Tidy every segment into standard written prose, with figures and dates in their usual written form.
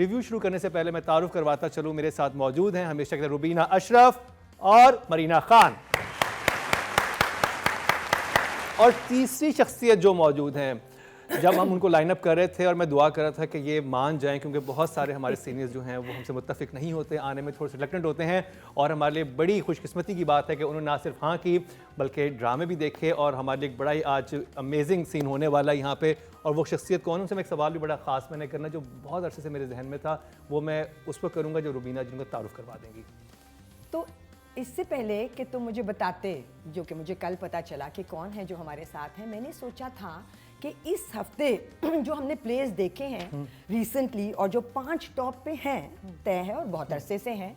Review शुरू करने से पहले मैं तारुफ करवाता चलूँ, मेरे साथ मौजूद हैं हमेशा के रुबीना अशरफ और मरीना खान, और तीसरी शख्सियत जो मौजूद हैं, जब हम उनको लाइन अप कर रहे थे और मैं दुआ कर रहा था कि ये मान जाएं, क्योंकि बहुत सारे हमारे सीनियर्स जो हैं वो हमसे मुत्तफिक नहीं होते, आने में थोड़े से रिलक्टेंट होते हैं, और हमारे लिए बड़ी खुशकिस्मती की बात है कि उन्होंने ना सिर्फ हाँ की बल्कि ड्रामे भी देखे, और हमारे लिए एक बड़ा ही आज अमेजिंग सीन होने वाला है यहाँ पे। और वो शख्सियत कौन, उनसे मैं एक सवाल भी बड़ा ख़ास मैंने करना जो बहुत अरसे से मेरे जहन में था, वो मैं उस पर करूँगा जो रुबीना जिनको तारुफ करवा देंगी। तो इससे पहले कि तुम मुझे बताते, जो कि मुझे कल पता चला कि कौन है जो हमारे साथ हैं, मैंने सोचा था कि इस हफ्ते जो हमने प्लेस देखे हैं रिसेंटली और जो 5 टॉप पे हैं, तय है और बहुत अरसे से हैं,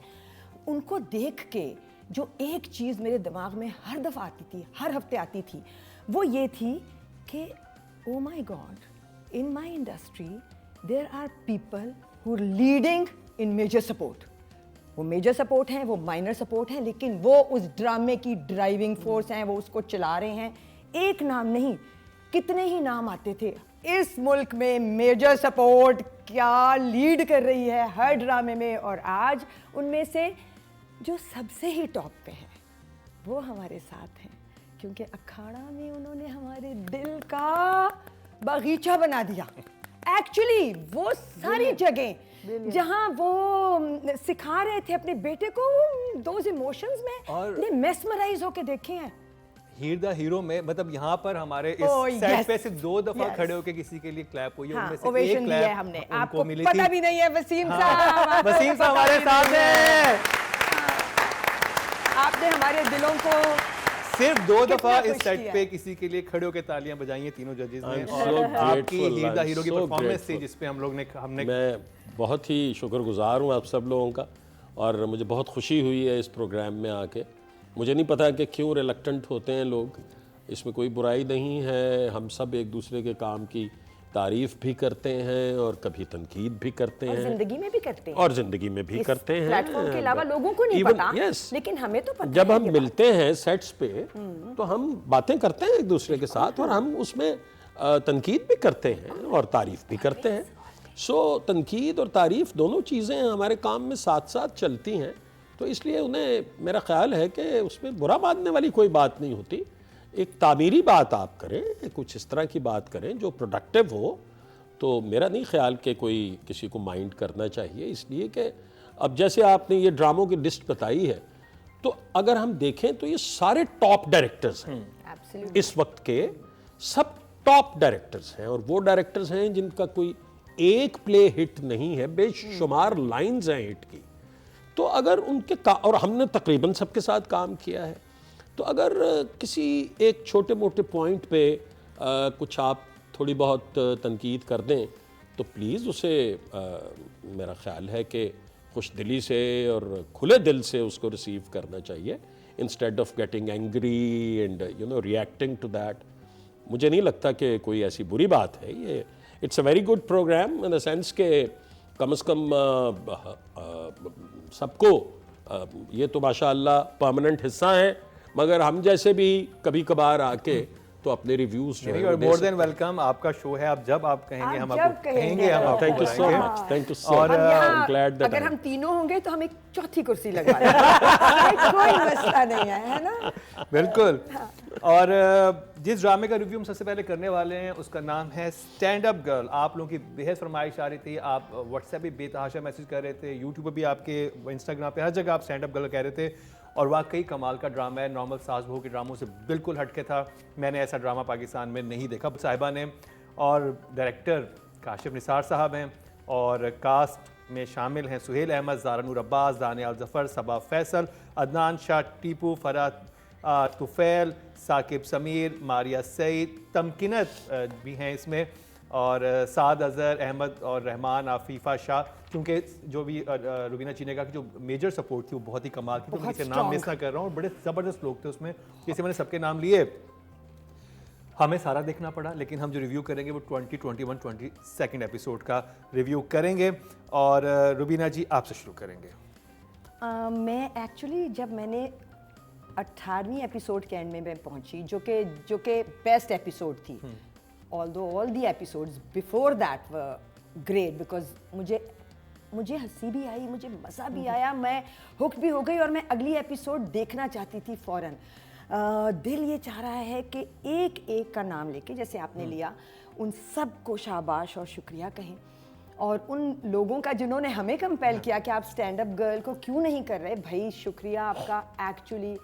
उनको देख के जो एक चीज़ मेरे दिमाग में हर दफ़ा आती थी, हर हफ्ते आती थी, वो ये थी कि oh my god, in my industry there are people who are leading in major support. वो मेजर सपोर्ट हैं, वो माइनर सपोर्ट हैं, लेकिन वो उस ड्रामे की ड्राइविंग फोर्स हैं, वो उसको चला रहे हैं। एक नाम नहीं, कितने ही नाम आते थे। इस मुल्क में मेजर सपोर्ट क्या लीड कर रही है हर ड्रामे में, और आज उनमें से जो सबसे ही टॉप पे हैं वो हमारे साथ हैं, क्योंकि अखाड़ा में उन्होंने हमारे दिल का बगीचा बना दिया। एक्चुअली वो सारी जगह जहां वो सिखा रहे थे अपने बेटे को दोज इमोशंस में, और मेस्मराइज होके देखे हैं। हीर द हीरो में, मतलब यहाँ पर हमारे इस सेट पे सिर्फ 2 दफा खड़े होके किसी के लिए क्लैप हुई है, उनमें से एक क्लैप हमने आपको मिली थी। पता भी नहीं है वसीम साहब, वसीम साहब हमारे साथ हैं। आपने हमारे दिलों को सिर्फ 2 दफा इस सेट पे किसी के लिए खड़े होकर तालियां बजाई हैं तीनों जजेस ने, और आपकी हीर द हीरो की परफॉर्मेंस थी जिसपे हम लोग ने मैं बहुत ही शुक्रगुजार हूँ आप सब लोगों का, और मुझे बहुत खुशी हुई है इस प्रोग्राम में आके। मुझे नहीं पता कि क्यों रिलक्टेंट होते हैं लोग, इसमें कोई बुराई नहीं है। हम सब एक दूसरे के काम की तारीफ भी करते हैं और कभी तनकीद भी करते हैं, जिंदगी में भी करते हैं, और जिंदगी में भी करते हैं। प्लेटफॉर्म के अलावा लोगों को नहीं पता, लेकिन हमें तो पता। जब हम मिलते हैं सेट्स पे तो हम बातें करते हैं एक दूसरे के साथ, और हम उसमें तनकीद भी करते हैं और तारीफ भी करते हैं। सो तनकीद और तारीफ दोनों चीज़ें हमारे काम में साथ साथ चलती हैं, तो इसलिए उन्हें, मेरा ख्याल है कि उसमें बुरा मानने वाली कोई बात नहीं होती। एक तामीरी बात आप करें, कुछ इस तरह की बात करें जो प्रोडक्टिव हो, तो मेरा नहीं ख्याल कि कोई किसी को माइंड करना चाहिए। इसलिए कि अब जैसे आपने ये ड्रामों की लिस्ट बताई है, तो अगर हम देखें तो ये सारे टॉप डायरेक्टर्स हैं इस वक्त के, सब टॉप डायरेक्टर्स हैं, और वो डायरेक्टर्स हैं जिनका कोई एक प्ले हिट नहीं है, बेशुमार लाइन्स हैं हिट की। तो अगर उनके और हमने तकरीबन सबके साथ काम किया है, तो अगर किसी एक छोटे मोटे पॉइंट पे कुछ आप थोड़ी बहुत तनकीद कर दें, तो प्लीज़ उसे मेरा ख्याल है कि खुश दिली से और खुले दिल से उसको रिसीव करना चाहिए, instead of getting angry and reacting to that. मुझे नहीं लगता कि कोई ऐसी बुरी बात है। ये it's a very good program in the sense के कम से कम सबको ये तो माशाअल्लाह परमानेंट हिस्सा है, मगर हम जैसे भी कभी कबार आके तो अपने रिव्यूज जो है मोर देन वेलकम। आपका शो है, आप जब आप कहेंगे हम आपको कहेंगे। हम thank you so much, thank you so much. और ग्लैड दैट अगर हम तीनों होंगे तो हम एक चौथी कुर्सी लगवा लेंगे, कोई मसला नहीं है ना? बिल्कुल। और जिस ड्रामे का रिव्यू हम सबसे पहले करने वाले हैं उसका नाम है स्टैंड अप गर्ल। आप लोगों की बेहद फरमाइश आ रही थी, आप व्हाट्सएप भी बेतहाशा मैसेज कर रहे थे, यूट्यूब पर भी, आपके इंस्टाग्राम पे, हर जगह आप स्टैंड अप गर्ल कह रहे थे, और वाकई कमाल का ड्रामा है। नॉर्मल सास बहू के ड्रामों से बिल्कुल हटके था, मैंने ऐसा ड्रामा पाकिस्तान में नहीं देखा साहिबा ने। और डायरेक्टर काशिफ निसार साहब हैं, और कास्ट में शामिल हैं सुहेल अहमद, ज़ारा नूर अब्बास, दानियाल ज़फ़र, सबा फैसल, अदनान शाह, टीपू, फराद तुफ़ैल, साकिब समीर, मारिया सईद, तमकिनत भी हैं इसमें, और साद अज़हर अहमद और रहमान आफीफ़ा शाह। क्योंकि जो भी रुबीना चीने का जो मेजर सपोर्ट थी वो बहुत ही कमाल की, तो मैं किसी नाम मिस ना कर रहा हूँ, बड़े ज़बरदस्त लोग थे उसमें, जैसे मैंने सबके नाम लिए। हमें सारा देखना पड़ा, लेकिन हम जो रिव्यू करेंगे वो 2021 22 एपिसोड का रिव्यू करेंगे। और रुबीना जी आपसे शुरू करेंगे। मैं एक्चुअली जब मैंने 18वीं एपिसोड के एंड में मैं पहुंची, जो कि बेस्ट एपिसोड थी, although all the episodes before that were great, because मुझे मुझे हंसी भी आई, मुझे मज़ा भी आया, मैं हुक भी हो गई और मैं अगली एपिसोड देखना चाहती थी फ़ौरन। दिल ये चाह रहा है कि एक एक का नाम लेके, जैसे आपने लिया, उन सब को शाबाश और शुक्रिया कहें, और उन लोगों का जिन्होंने हमें कंपेल किया कि आप स्टैंड अप गर्ल को क्यों नहीं कर रहे, भाई शुक्रिया आपका। एक्चुअली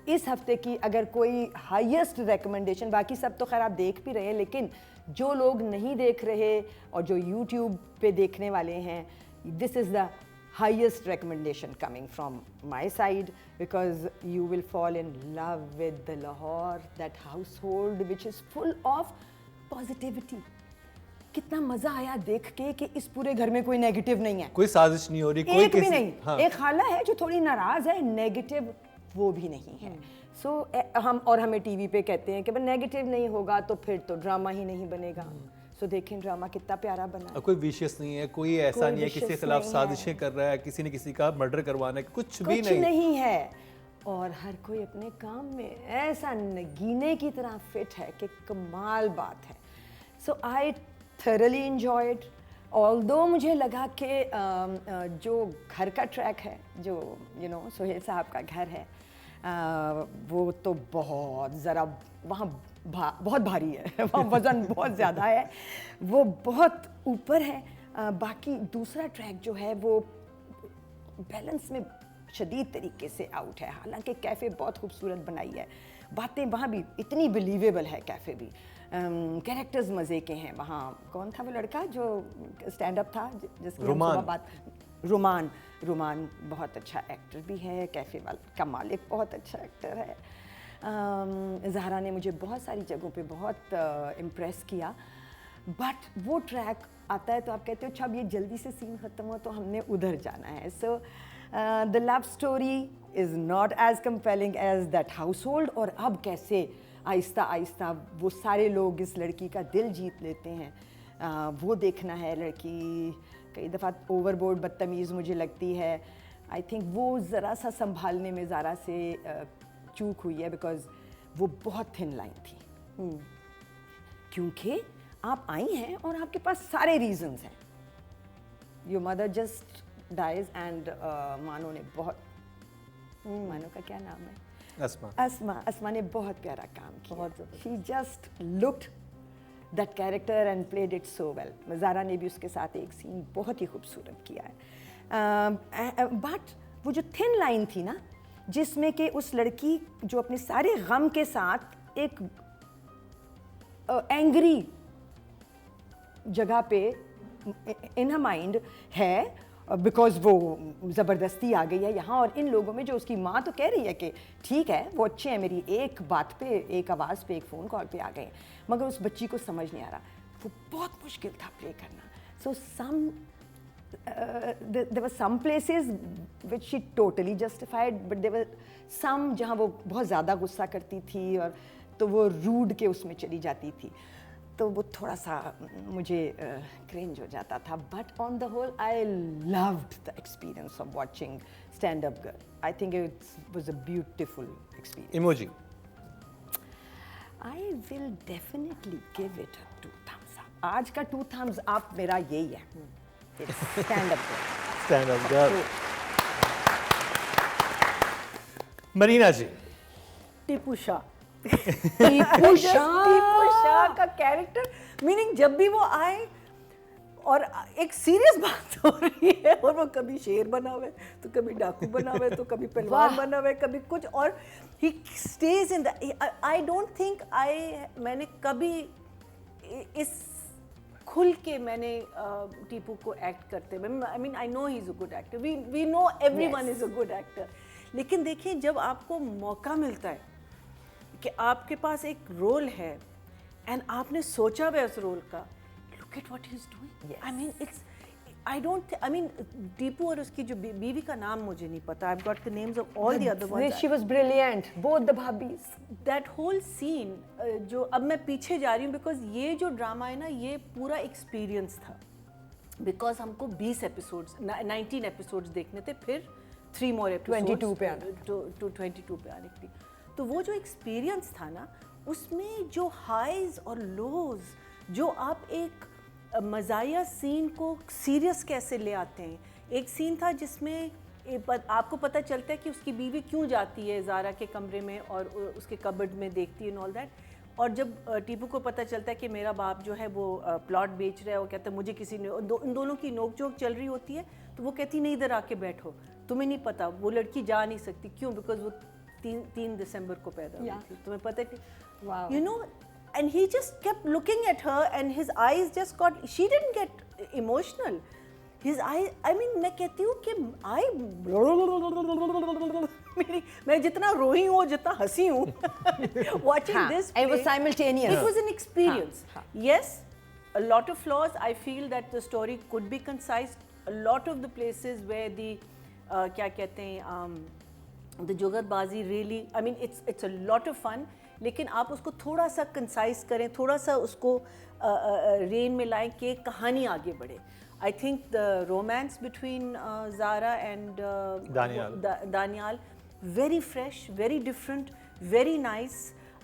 इस हफ्ते की अगर कोई हाईएस्ट रिकमेंडेशन, बाकी सब तो खैर आप देख भी रहे हैं, लेकिन जो लोग नहीं देख रहे और जो यूट्यूब पे देखने वाले हैं, this is the highest recommendation coming from my side, because you will fall in love with the Lahore, that household which is full of positivity. कितना मजा आया देख के कि इस पूरे घर में कोई नेगेटिव नहीं है, कोई साजिश नहीं हो रही, कोई एक भी नहीं। हाँ। एक खाला है जो थोड़ी नाराज है, नेगेटिव वो भी नहीं है। सो हमें टीवी पे कहते हैं कि नेगेटिव नहीं होगा तो फिर तो ड्रामा ही नहीं बनेगा। सो देखें ड्रामा कितना प्यारा बना है। कोई विशियस नहीं है, कोई ऐसा नहीं है किसी के खिलाफ साजिशें कर रहा है, किसी ने किसी का मर्डर करवाना है, कुछ भी नहीं है। और हर कोई अपने काम में ऐसा नगीने की तरह फिट है कि कमाल बात है। So I thoroughly enjoyed, although मुझे लगा कि जो घर का ट्रैक है, जो सोहेल साहब का घर है, वो तो बहुत ज़रा वहाँ बहुत भारी है, वहाँ वज़न बहुत ज़्यादा है, वो बहुत ऊपर है। बाकी दूसरा ट्रैक जो है वो बैलेंस में शदीद तरीके से आउट है। हालांकि कैफ़े बहुत खूबसूरत बनाई है, बातें वहाँ भी इतनी बिलीवेबल है, कैफ़े भी, कैरेक्टर्स मज़े के हैं। वहाँ कौन था वो लड़का जो स्टैंड अप था जिसकी हम सुबह बात, रुमान बहुत अच्छा एक्टर भी है, कैफ़े का मालिक बहुत अच्छा एक्टर है। ज़हरा ने मुझे बहुत सारी जगहों पे बहुत इम्प्रेस किया, बट वो ट्रैक आता है तो आप कहते हो अच्छा अब ये जल्दी से सीन ख़त्म हो तो हमने उधर जाना है। So the love story is not as compelling as that household. और अब कैसे आहिस्ता आहिस्ता वो सारे लोग इस लड़की का दिल जीत लेते हैं, वो देखना है। लड़की कई दफ़ा ओवरबोर्ड बदतमीज़ मुझे लगती है, आई थिंक वो ज़रा सा संभालने में ज़रा से चूक हुई है, बिकॉज वो बहुत थिन लाइन थी। क्योंकि आप आई हैं और आपके पास सारे रीजंस हैं। Your mother just dies and Mano ने बहुत, मानो का क्या नाम है, अस्मा ने बहुत प्यारा काम किया। She just looked that character and played it so well. Zara ने भी उसके साथ एक सीन बहुत ही खूबसूरत किया है। बट वो जो थिन लाइन थी ना, जिसमें कि उस लड़की जो अपने सारे गम के साथ एक एंग्री जगह पे इन हर माइंड है, बिकॉज वो ज़बरदस्ती आ गई है यहाँ, और इन लोगों में जो उसकी माँ तो कह रही है कि ठीक है वो अच्छे हैं, मेरी एक बात पे, एक आवाज़ पे, एक फ़ोन कॉल पे आ गए, मगर उस बच्ची को समझ नहीं आ रहा। वो बहुत मुश्किल था प्ले करना। सो there were some places which she totally justified, but there were some जहाँ वो बहुत ज़्यादा गुस्सा करती थी और तो वो रूड के उसमें चली जाती थी, तो वो थोड़ा सा मुझे क्रिंज हो जाता था। But on the whole I loved the experience of watching stand up girl. I think it was a beautiful experience. Emoji, I will definitely give it a 2 thumbs up। आज का 2 thumbs up मेरा यही है, stand up girl. Stand up girl. Marina ji, Tipu Shah का character, meaning जब भी वो आए और एक सीरियस बात हो रही है और वो कभी शेर बना हुआ है तो कभी डाकू बना हुआ है तो कभी पहलवान बना हुआ है, कभी कुछ, और ही stage in the, I don't think मैंने कभी इस खुल के मैंने टीपू को एक्ट करते, I mean I know he is a good actor, we know everyone is a good actor, लेकिन देखिए जब आपको मौका मिलता है कि आपके पास एक रोल है एंड आपने सोचा हुआ उस रोल का, look at what he is doing. I mean it's, I mean Tipu और उसकी जो बीवी का नाम मुझे नहीं पता, I have got the names of all the other ones. She was brilliant, both the bhabhis. That whole scene, जो अब मैं पीछे जा रही हूँ बिकॉज ये जो ड्रामा है ना, ये पूरा एक्सपीरियंस था, बिकॉज हमको 20 एपिसोड्स 19 एपिसोड्स देखने थे, फिर 3 more episodes 22 पे आना, to 22 पे आने के लिए। तो वो जो एक्सपीरियंस था ना, उसमें जो हाइज और लोज जो आप एक मज़ाहिया सीन को सीरियस कैसे ले आते हैं। एक सीन था जिसमें आपको पता चलता है कि उसकी बीवी क्यों जाती है ज़ारा के कमरे में और उसके कबर्ड में देखती है ऑल दैट, और जब टीपू को पता चलता है कि मेरा बाप जो है वो प्लॉट बेच रहा है, वो कहता है मुझे किसी ने इन दोनों की नोक-झोंक चल रही होती है, तो वो कहती नहीं इधर आके बैठो, तुम्हें नहीं पता वो लड़की जा नहीं सकती, क्यों? बिकॉज वो 3 दिसंबर को पैदा हुई थी, तुम्हें पता है, you know, and he just kept looking at her and his eyes just got, she didn't get emotional, his I, I mean मैं कहती हूँ कि मैं जितना रोई हूँ जितना हंसी हूँ watching this it was simultaneous. It was an experience. Yes, a lot of flaws. I feel that the story could be concise. A lot of the places where the क्या कहते हैं the जुगतबाजी really, I mean it's a lot of fun. लेकिन आप उसको थोड़ा सा concise करें, थोड़ा सा उसको रेन में लाएं कि कहानी आगे बढ़े. I think the romance between Zara and Danial, very fresh, very different, very nice.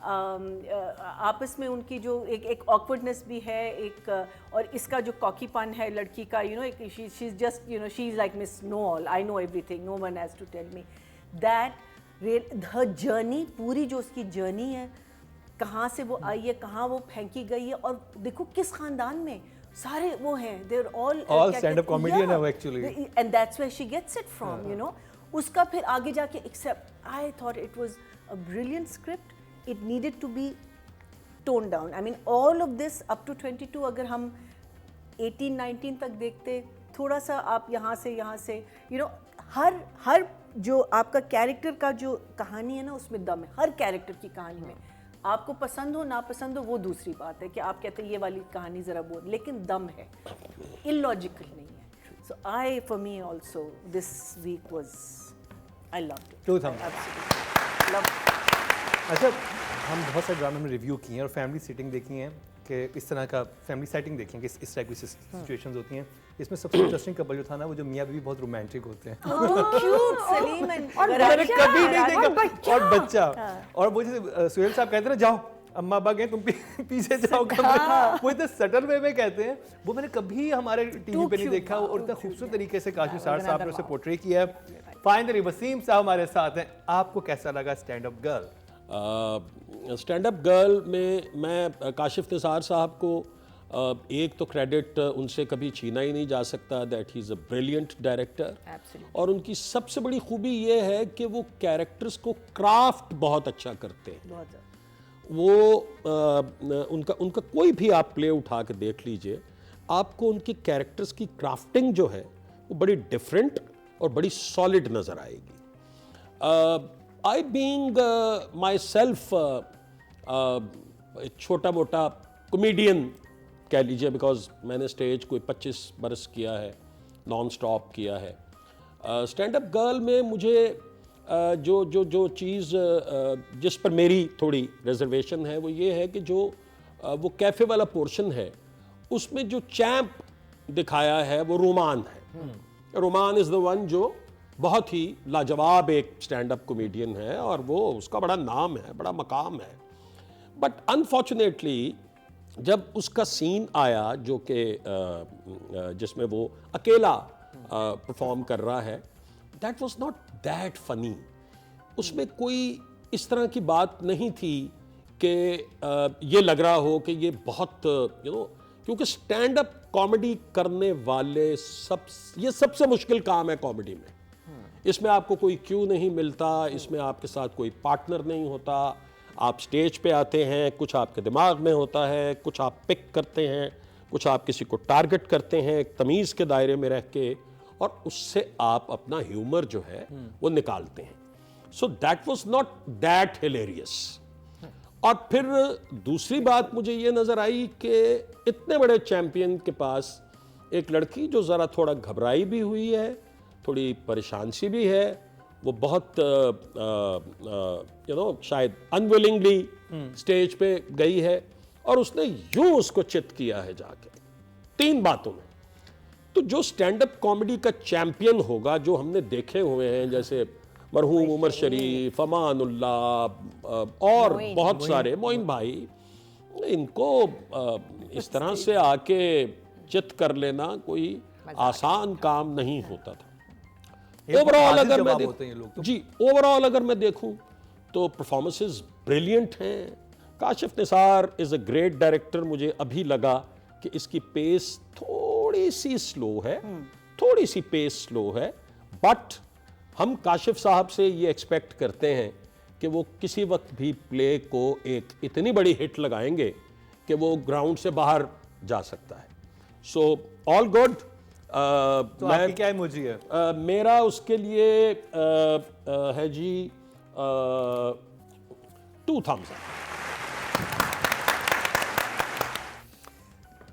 आपस में उनकी जो एक awkwardness भी है, एक और इसका जो कॉकीपन है लड़की का, you know, she's just, you know, she's like Miss Know All, I know everything, no one has to tell me. That her journey, पूरी जो उसकी जर्नी है, कहाँ से वो आई है, कहाँ वो फेंकी गई है, और देखो किस खानदान में सारे वो हैं, they're all stand up comedian है actually, and that's where she gets it from, you know. उसका फिर आगे जाके, except I thought it was a brilliant script, it needed to be toned down. I mean all of this up to 22 अगर हम 18-19 तक देखते, थोड़ा सा आप यहाँ से you know, हर जो आपका कैरेक्टर का जो कहानी है ना, उसमें दम है, हर कैरेक्टर की कहानी में. आपको पसंद हो ना पसंद हो वो दूसरी बात है कि आप कहते हैं ये वाली कहानी ज़रा बोर, लेकिन दम है, इलॉजिकल नहीं है. So I for me also this week was, I loved it. Two thumbs love. अच्छा, हम बहुत सारे ड्रामे में रिव्यू किए हैं और फैमिली सेटिंग देखी हैं कि इस तरह का फैमिली सेटिंग देखी है कि इस टाइप की सिचुएशंस होती हैं. इसमें सबसे इंटरेस्टिंग कपल जो था ना, वो जो मियाँ बीवी बहुत रोमांटिक होते हैं. क्यूट सलीम एंड मैंने कभी नहीं देखा. और बच्चा, और वो जैसे सुहेल साहब कहते हैं ना, जाओ अम्मा अब्बा गए, तुम पीछे जाओ कमरे, वो इतने सटल वे में कहते हैं, वो मैंने कभी हमारे टीवी पे नहीं देखा. और इतना खूबसूरत तरीके से काशिफ सार साहब ने उसे पोर्ट्रे किया है. फाइनली वसीम साहब हमारे साथ हैं. आपको कैसा लगा stand up girl? Stand up girl में मैं काशिफ निसार साहब को एक तो क्रेडिट उनसे कभी छीना ही नहीं जा सकता, that he is a brilliant director. और उनकी सबसे बड़ी खूबी ये है कि वो कैरेक्टर्स को क्राफ्ट बहुत अच्छा करते हैं. वो उनका कोई भी आप प्ले उठा के देख लीजिए, आपको उनकी कैरेक्टर्स की क्राफ्टिंग जो है वो बड़ी डिफरेंट और बड़ी सॉलिड नज़र आएगी. I being myself एक छोटा मोटा कॉमेडियन कह लीजिए, बिकॉज मैंने स्टेज कोई 25 बरस किया है, नॉन स्टॉप किया है. स्टैंड अप गर्ल में मुझे जो चीज़ जिस पर मेरी थोड़ी रिजर्वेशन है वो ये है कि जो वो कैफ़े वाला पोर्शन है उसमें जो चैम्प दिखाया है वो रोमान है. रोमान इज़ द वन जो बहुत ही लाजवाब एक स्टैंड अप कॉमेडियन है और वो उसका बड़ा नाम है, बड़ा मकाम है. बट अनफॉर्चुनेटली जब उसका सीन आया जो कि जिसमें वो अकेला परफॉर्म कर रहा है, that was not that funny. उसमें कोई इस तरह की बात नहीं थी कि ये लग रहा हो कि ये बहुत क्योंकि स्टैंड अप कॉमेडी करने वाले ये सबसे मुश्किल काम है कॉमेडी में. इसमें आपको कोई क्यू नहीं मिलता, इसमें आपके साथ कोई पार्टनर नहीं होता. आप स्टेज पे आते हैं, कुछ आपके दिमाग में होता है, कुछ आप पिक करते हैं, कुछ आप किसी को टारगेट करते हैं एक तमीज़ के दायरे में रह के, और उससे आप अपना ह्यूमर जो है वो निकालते हैं. So that was not that hilarious. और फिर दूसरी बात मुझे ये नज़र आई कि इतने बड़े चैम्पियन के पास एक लड़की जो ज़रा थोड़ा घबराई भी हुई है, थोड़ी परेशान सी भी है, वो बहुत शायद अनविलिंगली स्टेज पे गई है और उसने यूं उसको चित किया है जाके 3 बातों में. तो जो स्टैंड अप कॉमेडी का चैंपियन होगा, जो हमने देखे हुए हैं जैसे मरहूम उमर शरीफ, अमानुल्लाह और बहुत सारे, मोइन भाई, इनको इस तरह से आके चित कर लेना कोई आसान काम नहीं होता था। ये ओवरऑल हाजिर अगर मैं जवाब होते हैं ये लोग तो। जी ओवरऑल अगर मैं देखूं तो परफॉर्मेंसेस ब्रिलियंट हैं। Kashif Nisar is a great director. मुझे अभी लगा कि इसकी पेस थोड़ी सी स्लो है, थोड़ी सी पेस स्लो है, बट हम काशिफ साहब से ये एक्सपेक्ट करते हैं कि वो किसी वक्त भी प्ले को एक इतनी बड़ी हिट लगाएंगे कि वो ग्राउंड से बाहर जा सकता है। So all good. तो आपकी क्या इमोजी है? मेरा उसके लिए है जी 2 thumbs up।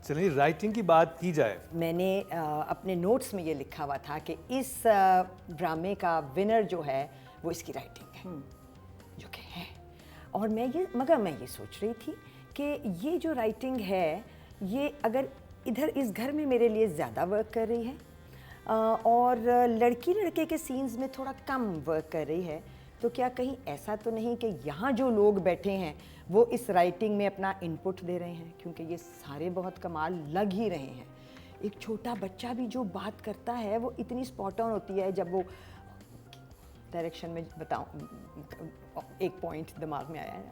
चलिए राइटिंग की बात की जाए। मैंने अपने नोट्स में ये लिखा हुआ था कि इस ड्रामे का विनर जो है वो इसकी राइटिंग है, जो कि है। और मैं ये सोच रही थी कि ये जो राइटिंग है ये अगर इधर इस घर में मेरे लिए ज़्यादा वर्क कर रही है और लड़की लड़के के सीन्स में थोड़ा कम वर्क कर रही है, तो क्या कहीं ऐसा तो नहीं कि यहाँ जो लोग बैठे हैं वो इस राइटिंग में अपना इनपुट दे रहे हैं, क्योंकि ये सारे बहुत कमाल लग ही रहे हैं। एक छोटा बच्चा भी जो बात करता है वो इतनी स्पॉट ऑन होती है। जब वो डायरेक्शन में बताऊँ, एक पॉइंट दिमाग में आया है,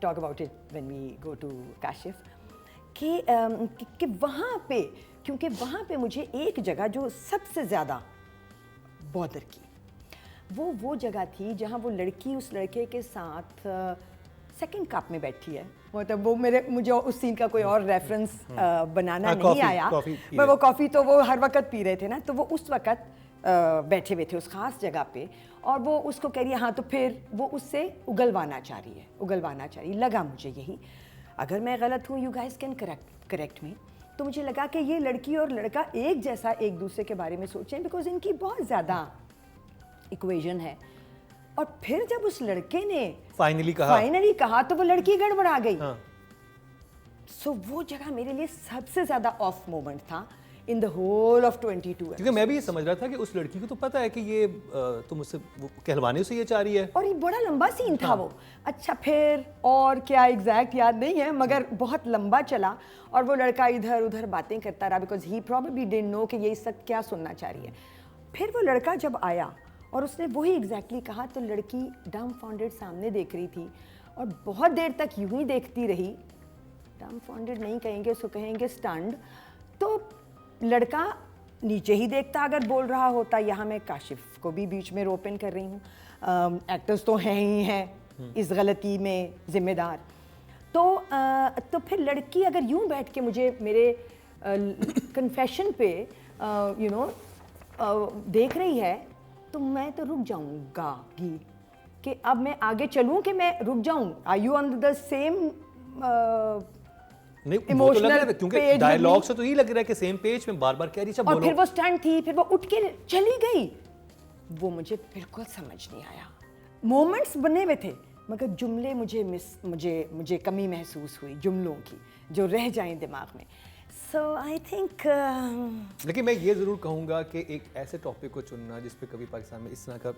talk about it when we go to Kashif, कि वहाँ पे, क्योंकि वहाँ पे मुझे एक जगह जो सबसे ज़्यादा बॉदर की वो जगह थी जहाँ वो लड़की उस लड़के के साथ सेकंड कप में बैठी है। मतलब वो मुझे उस सीन का कोई और रेफरेंस बनाना नहीं आया, पर वो कॉफ़ी तो वो हर वक्त पी रहे थे ना, तो वो उस वक्त बैठे हुए थे उस खास जगह पे, और वो उसको कह रही है हाँ, तो फिर वो उससे उगलवाना चाह रही लगा मुझे यही। अगर मैं गलत हूँ, यू गाइस कैन करेक्ट मी। तो मुझे लगा कि ये लड़की और लड़का एक जैसा एक दूसरे के बारे में सोचें, बिकॉज इनकी बहुत ज़्यादा इक्वेशन है। और फिर जब उस लड़के ने फाइनली कहा तो वो लड़की गड़बड़ा गई। सो वो जगह मेरे लिए सबसे ज़्यादा ऑफ मोमेंट था इन द होल ऑफ 22। क्योंकि मैं भी ये समझ रहा था कि उस लड़की को तो पता है कि ये तो मुझसे कहलवाने से ये चाह रही है, और ये बड़ा लंबा सीन था वो। अच्छा फिर और क्या एग्जैक्ट याद नहीं है, मगर बहुत लंबा चला और वो लड़का इधर उधर बातें करता रहा, because he probably didn't know कि ये सब क्या सुनना चाह रही है। फिर वो लड़का जब आया और उसने वही एग्जैक्टली कहा, तो लड़की डम्बफाउंडेड सामने देख रही थी और बहुत देर तक यूं ही देखती रही। डम्बफाउंडेड नहीं कहेंगे, उसको कहेंगे स्टन्ड। तो लड़का नीचे ही देखता अगर बोल रहा होता। यहाँ मैं काशिफ को भी बीच में रोप इन कर रही हूँ, एक्टर्स तो हैं ही हैं इस गलती में जिम्मेदार। तो फिर लड़की अगर यूं बैठ के मुझे मेरे कन्फेशन पे देख रही है, तो मैं तो रुक जाऊंगा कि अब मैं आगे चलूं कि मैं रुक जाऊं। Are you on the same emotional, क्योंकि डायलॉग से तो यही लग रहा है कि सेम पेज में बार बार कह रही है। और फिर वो स्टैंड थी, फिर वो उठ के चली गई। वो मुझे बिल्कुल समझ नहीं आया। मोमेंट्स बने हुए थे मगर जुमले मुझे कमी महसूस हुई जुमलों की, जो रह जाएं दिमाग में। सो आई थिंक लेकिन मैं ये ज़रूर कहूँगा कि एक ऐसे टॉपिक को चुनना जिस पे कभी पाकिस्तान में इस तरह का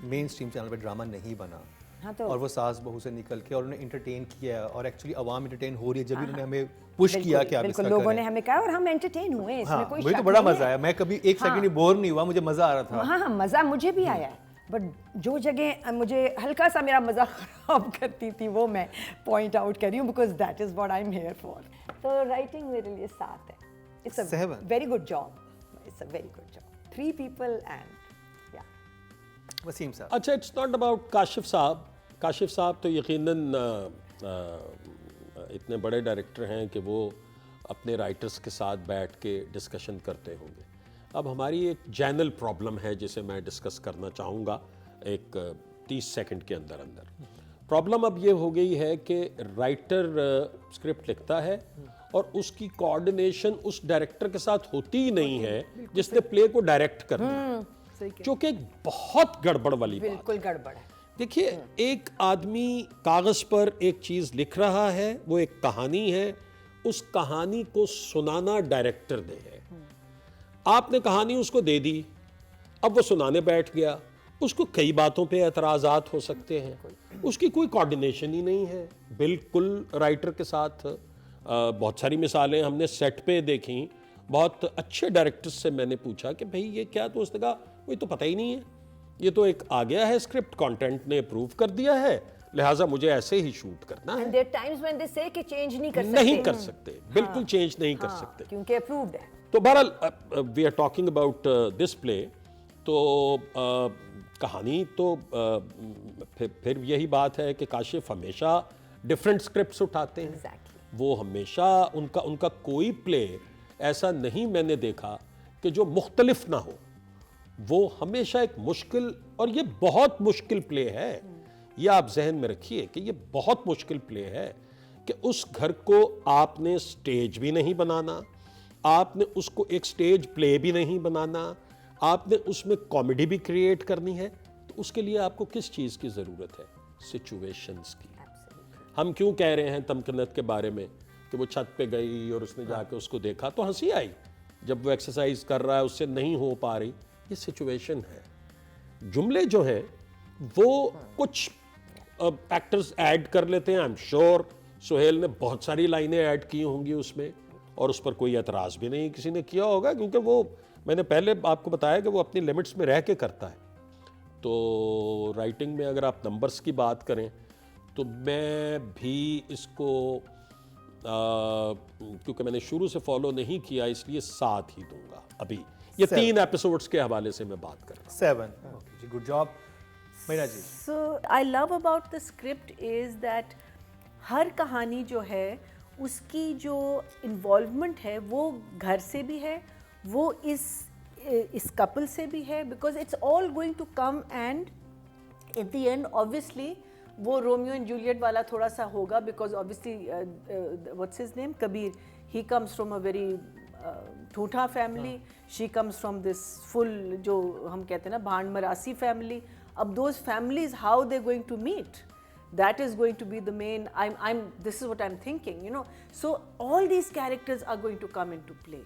मेन स्ट्रीम चैनल पे ड्रामा नहीं बना। हाँ, तो और वो सास बहू से निकल के और उन्होंने इंटरटेन किया, और एक्चुअली आवाम इंटरटेन हो रही है जब भी उन्होंने हमें पुश किया कि आप इसका करें। लोगों ने हमें कहा और हम एंटरटेन हुए, इसमें कोई मुझे तो बड़ा मजा आया। मैं कभी एक सेकंड बोर नहीं हुआ, मुझे मजा आ रहा था। हाँ, मजा मुझे भी आया है, बट जो जगह मुझे हल्का सा मेरा मजा खराब करती थी वो मैं पॉइंट आउट कर रही हूँ, because that is what I am here for. तो राइटिंग मेरे लिए 7 है। It's a very good job, it's a very good job. 3 people and Waseem sahab. अच्छा, इट्स नॉट अबाउट काशिफ साहब। काशिफ साहब तो यकीनन इतने बड़े डायरेक्टर हैं कि वो अपने राइटर्स के साथ बैठ के डिस्कशन करते होंगे। अब हमारी एक जनरल प्रॉब्लम है जिसे मैं डिस्कस करना चाहूँगा एक 30 सेकंड के अंदर। प्रॉब्लम अब ये हो गई है कि राइटर स्क्रिप्ट लिखता है और उसकी कोऑर्डिनेशन उस डायरेक्टर के साथ होती ही नहीं है जिसने प्ले को डायरेक्ट करना है, जो कि एक बहुत गड़बड़ वाली बात है। बिल्कुल गड़बड़ है। देखिए, एक आदमी कागज पर एक चीज लिख रहा है, वो एक कहानी है, उस कहानी को सुनाना डायरेक्टर ने है। आपने कहानी उसको दे दी, अब वो सुनाने बैठ गया, उसको कई बातों पे एतराज़ात हो सकते हैं, उसकी कोई कोऑर्डिनेशन ही नहीं है बिल्कुल राइटर के साथ। बहुत सारी मिसालें हमने सेट पे देखी बहुत अच्छे डायरेक्टर्स से मैंने पूछा कि भाई ये क्या, तो उसने कहा वही तो पता ही नहीं है, ये तो एक आ गया है स्क्रिप्ट, कंटेंट ने अप्रूव कर दिया है, लिहाजा मुझे ऐसे ही शूट करना है। And there are times when they say कि चेंज नहीं कर सकते। नहीं कर सकते, बिल्कुल चेंज नहीं कर सकते, क्योंकि अप्रूव्ड है। तो बहरहाल we are talking about this play, तो कहानी तो फिर यही बात है कि काशिफ हमेशा डिफरेंट स्क्रिप्ट्स उठाते हैं। Exactly. वो हमेशा उनका कोई प्ले ऐसा नहीं मैंने देखा कि जो मुख्तलिफ ना हो, वो हमेशा एक मुश्किल, और ये बहुत मुश्किल प्ले है, ये आप जहन में रखिए कि ये बहुत मुश्किल प्ले है कि उस घर को आपने स्टेज भी नहीं बनाना, आपने उसको एक स्टेज प्ले भी नहीं बनाना, आपने उसमें कॉमेडी भी क्रिएट करनी है, तो उसके लिए आपको किस चीज़ की ज़रूरत है? सिचुएशंस की। हम क्यों कह रहे हैं तमकनत के बारे में कि वो छत पे गई और उसने जाके उसको देखा तो हंसी आई, जब वो एक्सरसाइज कर रहा है उससे नहीं हो पा रही, ये सिचुएशन है। जुमले जो हैं वो कुछ एक्टर्स ऐड कर लेते हैं, आई एम श्योर सुहेल ने बहुत सारी लाइनें ऐड की होंगी उसमें, और उस पर कोई एतराज़ भी नहीं किसी ने किया होगा, क्योंकि वो मैंने पहले आपको बताया कि वो अपनी लिमिट्स में रह के करता है। तो राइटिंग में अगर आप नंबर्स की बात करें तो मैं भी इसको क्योंकि मैंने शुरू से फॉलो नहीं किया इसलिए 7 ही दूंगा अभी। ये 3 एपिसोड्स के हवाले से मैं बात कर रहा हूँ। 7। Okay ji, good job Meena ji. So I love about the script is that हर कहानी जो है उसकी जो इन्वॉल्वमेंट है वो घर से भी है, वो इस कपल से भी है, because it's all going to come and at the end obviously वो रोमियो एंड जूलियट वाला थोड़ा सा होगा, because obviously what's his name, Kabir, he comes from a very ठूठा family, she comes from this full जो हम कहते हैं ना भांड मरासी फैमिली। अब those families how they going to meet, that is going to be the main, this is what I'm thinking, you know, so all these characters are going to come into play,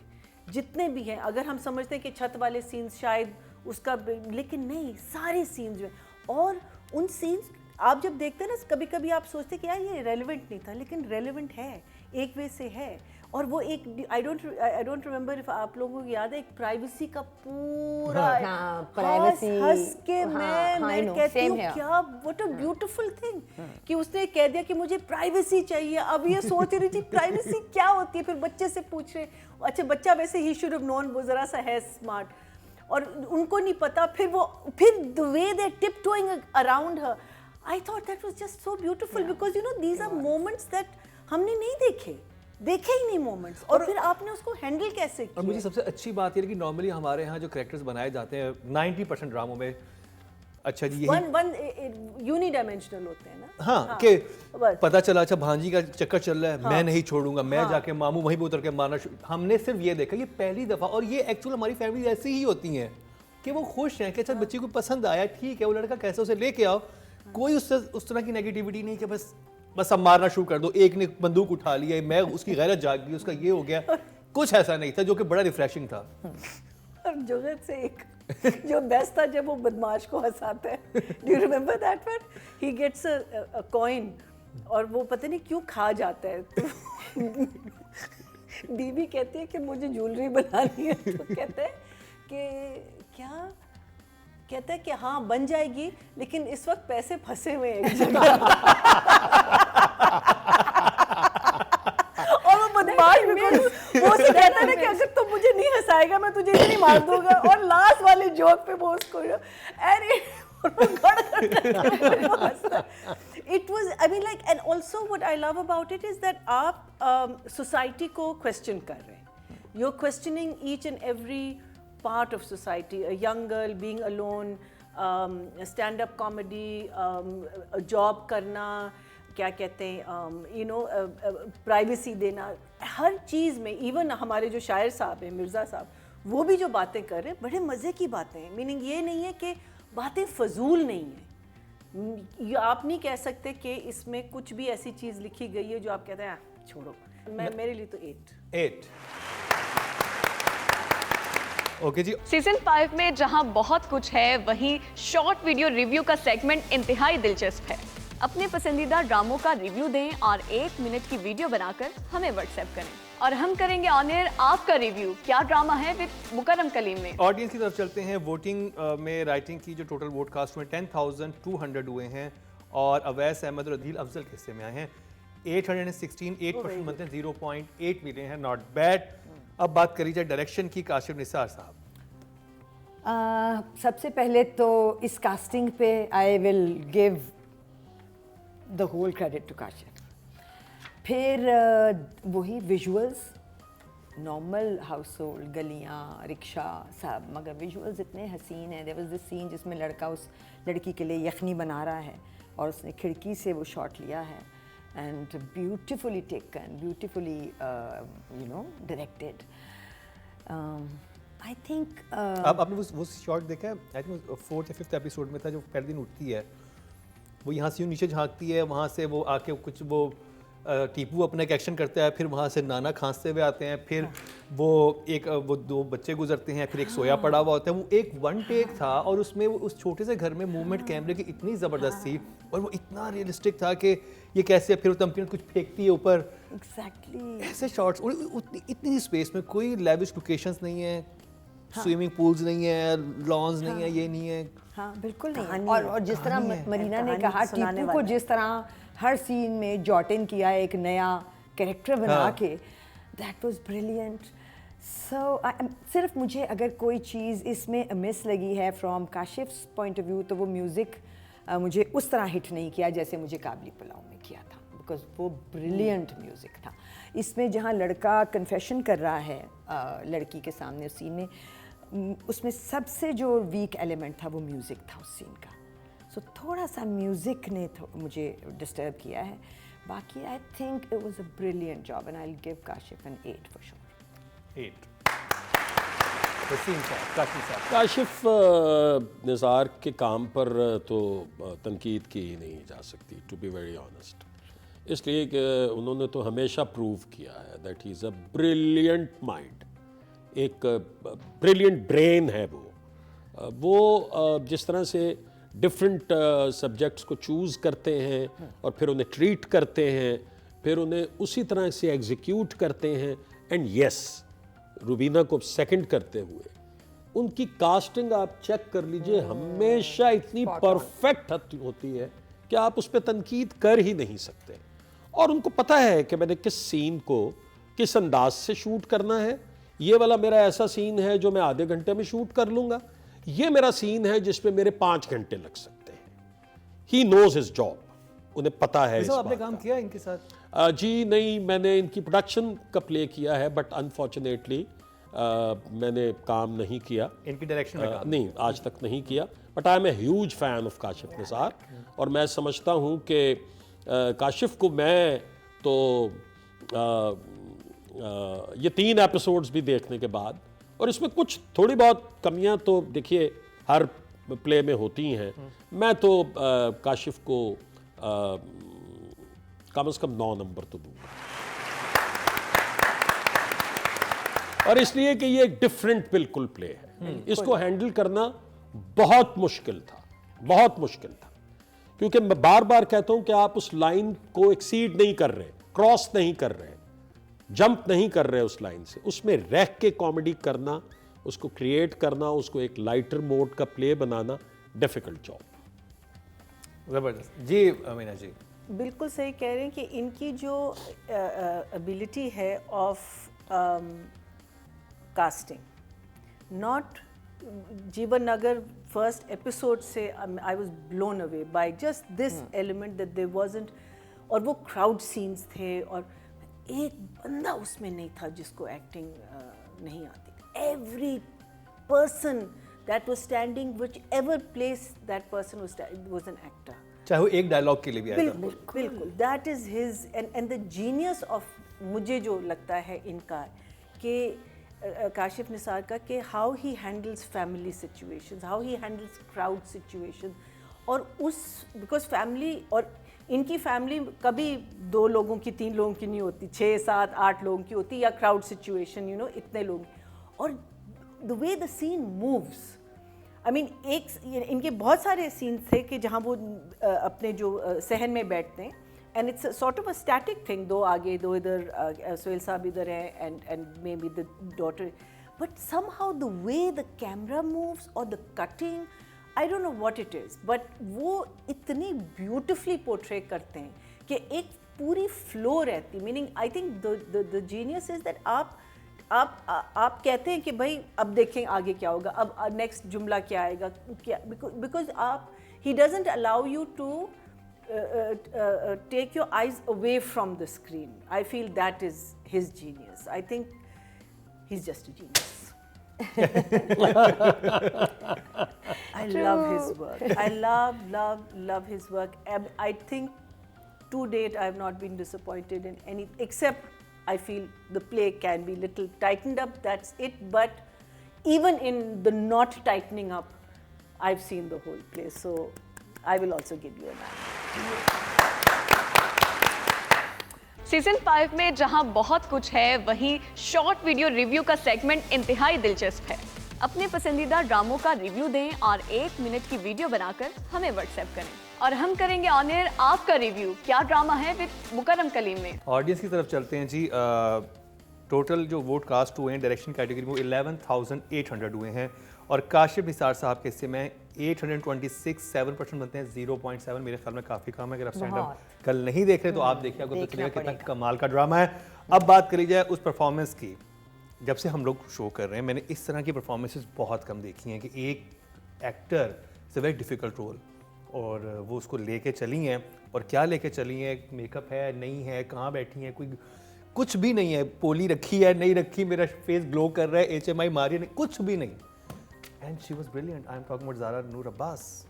जितने भी हैं। अगर हम समझते हैं कि छत वाले सीन्स शायद उसका, लेकिन नहीं, सारे सीन्स जो हैं, और उन सीन्स आप जब देखते हैं ना, कभी कभी आप सोचते हैं कि यार ये रेलेवेंट नहीं था, लेकिन रेलेवेंट है, एक वे से है। और वो एक आई डोंट रिमेंबर इफ आप लोगों को याद है, एक प्राइवेसी का पूरा हंस के मैं कहती हूँ क्या व्हाट अ ब्यूटीफुल थिंग कि उसने कह दिया कि मुझे प्राइवेसी चाहिए। अब ये सोच रही थी प्राइवेसी क्या होती है, फिर बच्चे से पूछ रहे, अच्छा बच्चा वैसे ही शुड हैव नोन, वो जरा सा है स्मार्ट, और उनको नहीं पता, फिर the way they tiptoeing around her, I thought that was just so beautiful, because you know these are moments that हमने नहीं देखे ही नहीं मोमेंट्स, और फिर आपने उसको हैंडल कैसे किया। और मुझे सबसे अच्छी बात ये है कि नॉर्मली हमारे यहाँ जो कैरेक्टर्स बनाए जाते हैं 90% ड्रामों में, अच्छा जी वन यूनिडायमेंशनल होते हैं ना। हाँ, कि पता चला अच्छा भांजी का चक्कर चल रहा है, मैं नहीं छोड़ूंगा, मैं जाके मामू वहीं पे उतर के मारना। हमने सिर्फ ये देखा, ये पहली दफ़ा, और ये एक्चुअल हमारी फैमिली ऐसी ही होती हैं कि वो खुश हैं कि अच्छा बच्चे को पसंद आया, ठीक है, वो लड़का कैसे उसे लेके आओ, कोई उससे उस तरह की नेगेटिविटी नहीं कि बस अब मारना शुरू कर दो, एक ने बंदूक उठा लिया, मैं उसकी गैरत जाग गई, उसका ये हो गया, कुछ ऐसा नहीं था, जो कि बड़ा रिफ्रेशिंग था। और जुगत से एक जो बेस्ट था जब वो बदमाश को हंसाता है, do you remember that one, he gets a coin और वो पता नहीं क्यों खा जाता है, तो बीवी कहती है कि मुझे ज्वेलरी बनानी है, तो कहते हैं कि क्या, कहता है कि हाँ बन जाएगी, लेकिन इस वक्त पैसे फंसे हुए हैं एक जगह। और वो बदमाश वो उसे कहता है ना कि अगर तो मुझे नहीं हंसाएगा मैं तुझे नहीं मार दूंगा, और लास्ट वाले जोक पे वो उसको अरे it was, I mean like, and also what I love about it is that आप सोसाइटी को क्वेश्चन कर रहे हैं, you're questioning each and every part of society, a young girl being alone, stand up comedy, job करना, क्या कहते हैं, you know, privacy देना, हर चीज़ में। even हमारे जो शायर साहब हैं, मिर्ज़ा साहब, वो भी जो बातें कर रहे हैं बड़े मज़े की बातें हैं, मीनिंग ये नहीं है कि बातें फजूल नहीं है, आप नहीं कह सकते कि इसमें कुछ भी ऐसी चीज़ लिखी गई है जो आप कहते हैं छोड़ो। मेरे लिए तो 8। ओके जी। सीजन 5 में जहां बहुत कुछ है, वहीं शॉर्ट वीडियो रिव्यू का सेगमेंट इंतहाई दिलचस्प है। अपने पसंदीदा ड्रामों का रिव्यू दें और 1 मिनट की वीडियो बनाकर हमें व्हाट्सएप करें। और हम करेंगे ऑन एयर आपका रिव्यू। क्या ड्रामा है विद मुकर्रम कलीम में। ऑडियंस की तरफ चलते हैं। वोटिंग में राइटिंग की जो टोटल वोट कास्ट हुए 10,200 हुए हैं और अवैस अहमद और अदील अफजल के हिस्से में आए हैं। 816, 8% बनते हैं, 0.8 मिलियन है, नॉट बैड। अब बात करी जाए डायरेक्शन की, काशिफ निसार साहब। सबसे पहले तो इस कास्टिंग पे I will give the whole credit to Kashif. फिर वही विजुअल्स, नॉर्मल हाउस होल्ड, गलियाँ, रिक्शा सब, मगर विजुअल्स इतने हसीन हैं। देयर वाज दिस सीन जिसमें लड़का उस लड़की के लिए यखनी बना रहा है और उसने खिड़की से वो शॉट लिया है and beautifully taken, beautifully directed. I think अब आपने वो शॉट देखा है, आई थिंक 4th या 5th एपिसोड में था, जो पहले दिन उठती है, वो यहाँ से यूँ नीचे झांकती है, वहाँ से वो आके कुछ वो टीपू अपना एक एक्शन करता है, फिर वहाँ से नाना खांसते हुए आते हैं, फिर वो दो बच्चे गुजरते हैं, फिर एक सोया पड़ा हुआ होता है। वो एक वन टेक था और उसमें वो उस छोटे से घर में मूवमेंट कैमरे की इतनी ज़बरदस्त थी और वो इतना रियलिस्टिक था कि ये कैसे, फिर तमकीन कुछ फेंकती है ऊपर, एग्जैक्टली ऐसे शॉट्स। इतनी स्पेस में कोई लेविश लोकेशंस नहीं है, स्विमिंग पूल्स नहीं है, लॉन्स नहीं है, ये नहीं है। हाँ बिल्कुल नहीं। कहानी और जिस तरह कहानी है। मरीना ने कहानी कहा सुनाने टीपू को वाला। जिस तरह हर सीन में जॉटिन किया, एक नया कैरेक्टर बना हाँ। के, दैट वाज ब्रिलियंट। सो सिर्फ मुझे अगर कोई चीज़ इसमें मिस लगी है फ्रॉम काशिफ्स पॉइंट ऑफ व्यू, तो वो म्यूज़िक मुझे उस तरह हिट नहीं किया जैसे मुझे काबली पुलाव में किया था, बिकॉज वो ब्रिलियंट म्यूज़िक था। इसमें जहाँ लड़का कन्फेशन कर रहा है लड़की के सामने उस सीन में, उसमें सबसे जो वीक एलिमेंट था वो म्यूज़िक था उस सीन का। सो थोड़ा सा म्यूज़िक ने मुझे डिस्टर्ब किया है। बाकी I think it was a brilliant job and I will give Kashif an 8 for sure. 8। Waseem sahab, Kashif साहब। काशिफ निसार के काम पर तो तनकीद की ही नहीं जा सकती, टू बी वेरी ऑनेस्ट, इसलिए कि उन्होंने तो हमेशा प्रूव किया है that he is a brilliant mind, एक ब्रिलियंट ब्रेन है वो जिस तरह से डिफरेंट सब्जेक्ट्स को चूज़ करते हैं और फिर उन्हें ट्रीट करते हैं, फिर उन्हें उसी तरह से एग्जीक्यूट करते हैं। एंड यस, रुबीना को सेकंड करते हुए उनकी कास्टिंग आप चेक कर लीजिए, हमेशा इतनी परफेक्ट होती है कि आप उस पर तनकीद कर ही नहीं सकते। और उनको पता है कि मैंने किस सीन को किस अंदाज से शूट करना है। ये वाला मेरा ऐसा सीन है जो मैं आधे घंटे में शूट कर लूँगा, ये मेरा सीन है जिसपे मेरे 5 घंटे लग सकते हैं। ही नोज हिज जॉब, उन्हें पता है इस आपने बात काम का। किया इनके साथ? जी नहीं, मैंने इनकी प्रोडक्शन का प्ले किया है, बट अनफॉर्चुनेटली मैंने काम नहीं किया इनकी डायरेक्शन में काम? नहीं, आज तक नहीं किया। But I am a huge fan of Kashif Nisar और मैं समझता हूँ कि काशिफ को मैं तो ये 3 एपिसोड्स भी देखने के बाद, और इसमें कुछ थोड़ी बहुत कमियां तो देखिए हर प्ले में होती हैं, मैं तो काशिफ को कम से कम 9 नंबर तो दूंगा। और इसलिए कि ये एक डिफरेंट बिल्कुल प्ले है, इसको हैंडल करना बहुत मुश्किल था, बहुत मुश्किल था, क्योंकि मैं बार बार कहता हूं कि आप उस लाइन को एक्सीड नहीं कर रहे, क्रॉस नहीं कर रहे, जंप नहीं कर रहे उस लाइन से, उसमें रह के कॉमेडी करना, उसको क्रिएट करना, उसको एक लाइटर मोड का प्ले बनाना, डिफिकल्ट जॉब। ज़बरदस्त। जी अमीना जी। बिल्कुल सही कह रहे हैं कि इनकी जो एबिलिटी है ऑफ कास्टिंग, नॉट जीवन नगर फर्स्ट एपिसोड से I was blown away by just this element that there wasn't, और वो क्राउड सीन्स थे और एक बंदा उसमें नहीं था जिसको एक्टिंग नहीं आती। Every person that was standing, whichever place that person was an actor, चाहे वो एक डायलॉग के लिए भी आया था। बिल्कुल बिल्कुल, that is his and the genius of, मुझे जो लगता है इनका कि काशिफ निसार का, कि how he handles family situations, how he handles crowd situation, और उस बिकॉज फैमिली, और इनकी फैमिली कभी 2 लोगों की 3 लोगों की नहीं होती, 6, 7, 8 लोगों की होती, या क्राउड सिचुएशन इतने लोग, और the way the scene moves, I mean इनके बहुत सारे सीन थे कि जहाँ वो अपने जो सहन में बैठते हैं and it's a sort of a static thing, दो आगे दो इधर, सोहेल साहब इधर हैं and maybe the daughter, but somehow the way the camera moves or the cutting, I don't know what it is, but वो इतनी beautifully portray करते हैं कि एक पूरी flow रहती, meaning I think the genius is that आप कहते हैं कि भाई अब देखें आगे क्या होगा, अब नेक्स्ट जुमला क्या आएगा, क्या, because he doesn't allow you to take your eyes away from the screen. I feel that is his genius. I think he's just a genius. I love his work. I love his work. I think to date I have not been disappointed in any, except I feel the play can be little tightened up, that's it, but even in the not tightening up, I've seen the whole play, so I will also give you a 9. Season 5 में जहां बहुत कुछ है, वहीं short video review का segment इंतहाई दिलचस्प है। अपने पसंदीदा ड्रामों का रिव्यू दें और 1 मिनट की वीडियो बनाकर हमें व्हाट्सएप करें और हम करेंगे ऑन एयर आपका रिव्यू। क्या ड्रामा है विद मुकर्रम कलीम में। ऑडियंस की तरफ चलते हैं जी। टोटल जो वोट कास्ट हुए हैं डायरेक्शन कैटेगरी में 11,800 हुए हैं और काशिफ निसार साहब के हिस्से में 826 7% बनते हैं, 0.7 मेरे ख्याल में काफ़ी कम है। अगर आप स्टैंड अप कल नहीं देख रहे तो आप देखिए, आपको पता चलेगा कितना कमाल का ड्रामा है। अब बात करी जाए उस परफॉर्मेंस की। जब से हम लोग शो कर रहे हैं मैंने इस तरह की परफॉर्मेंसेस बहुत कम देखी हैं कि एक actor it's a very difficult role और वो उसको लेके चली हैं, और क्या लेके चली हैं, मेकअप है नहीं है, कहाँ बैठी हैं, कोई कुछ भी नहीं है, पोली रखी है नहीं रखी, मेरा फेस ग्लो कर रहा है, HMI मारी है नहीं, कुछ भी नहीं। And she was brilliant. I am talking about Zara Noor Abbas.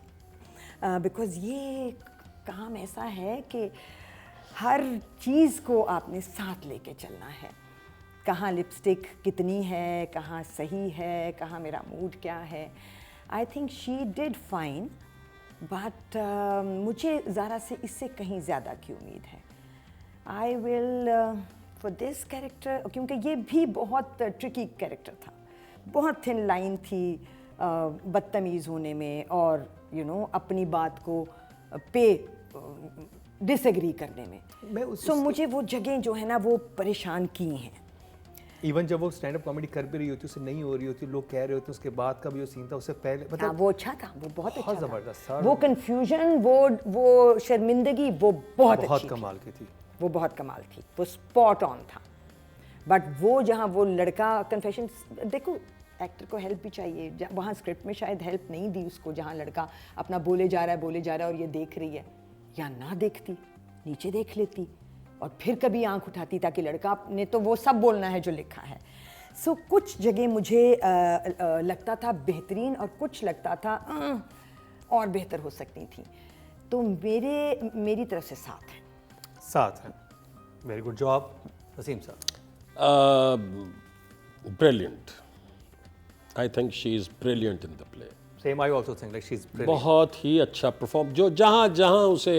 Because ये काम ऐसा है कि हर चीज़ को आपने साथ लेके चलना है। कहाँ लिपस्टिक कितनी है, कहाँ सही है, कहाँ मेरा मूड क्या है। I think she did fine, but मुझे ज़ारा से इससे कहीं ज़्यादा की उम्मीद है। I will for this character, क्योंकि ये भी बहुत ट्रिकी कैरेक्टर था, बहुत थिन लाइन थी बदतमीज़ होने में और अपनी बात को पे डिसएग्री करने में। सो मुझे वो जगह जो है ना वो परेशान की हैं। इवन जब वो स्टैंड अप कॉमेडी कर भी रही होती, उससे नहीं हो रही होती, लोग कह रहे होते उसके बाद का भी वो सीन था, उससे पहले मतलब वो अच्छा था, वो बहुत अच्छा ज़बरदस्त था। वो कन्फ्यूजन, वो शर्मिंदगी, वो बहुत कमाल की थी। वो बहुत कमाल थी, वो स्पॉट ऑन था। बट वो जहाँ वो लड़का कन्फेशन, देखो एक्टर को हेल्प भी चाहिए, वहाँ स्क्रिप्ट में शायद हेल्प नहीं दी उसको, जहाँ लड़का अपना बोले जा रहा है और ये देख रही है, या ना देखती नीचे देख लेती और फिर कभी आंख उठाती ताकि लड़का ने तो वो सब बोलना है जो लिखा है। सो कुछ जगह मुझे लगता था बेहतरीन और कुछ लगता था और बेहतर हो सकती थी। तो मेरी तरफ से साथ है। वेरी गुड जॉब वसीम साहब। Brilliant. I think she is brilliant in the play. Same, I also think like she's brilliant. बहुत ही अच्छा परफॉर्म, जो जहाँ जहाँ उसे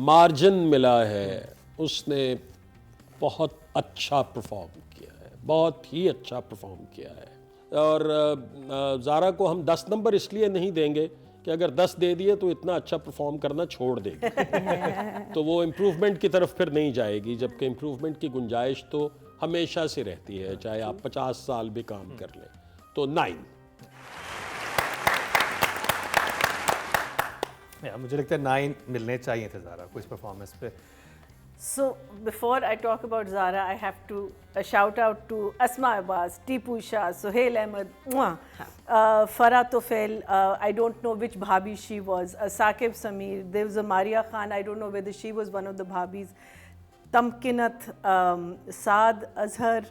मार्जिन मिला है उसने बहुत अच्छा परफॉर्म किया है, बहुत ही अच्छा परफॉर्म किया है। और ज़ारा को हम 10 नंबर इसलिए नहीं देंगे कि अगर 10 दे दिए तो इतना अच्छा परफॉर्म करना छोड़ देगी तो वो इम्प्रूवमेंट की तरफ फिर नहीं जाएगी, जबकि इम्प्रूवमेंट की गुंजाइश तो हमेशा से रहती है, चाहे आप 50 साल भी काम कर लें। तो 9। मुझे लगता है 9 मिलने चाहिए थे ज़ारा को इस परफॉर्मेंस पे। So before I talk about Zara, I have to shout out to Asma Abbas, Tipu Shah, Sohail Ahmed, Farah Tofel, I don't know which bhabhi she was, Saqib Sameer, there was a Maria Khan, I don't know whether she was one of the bhabis, Tamkinat, Saad Azhar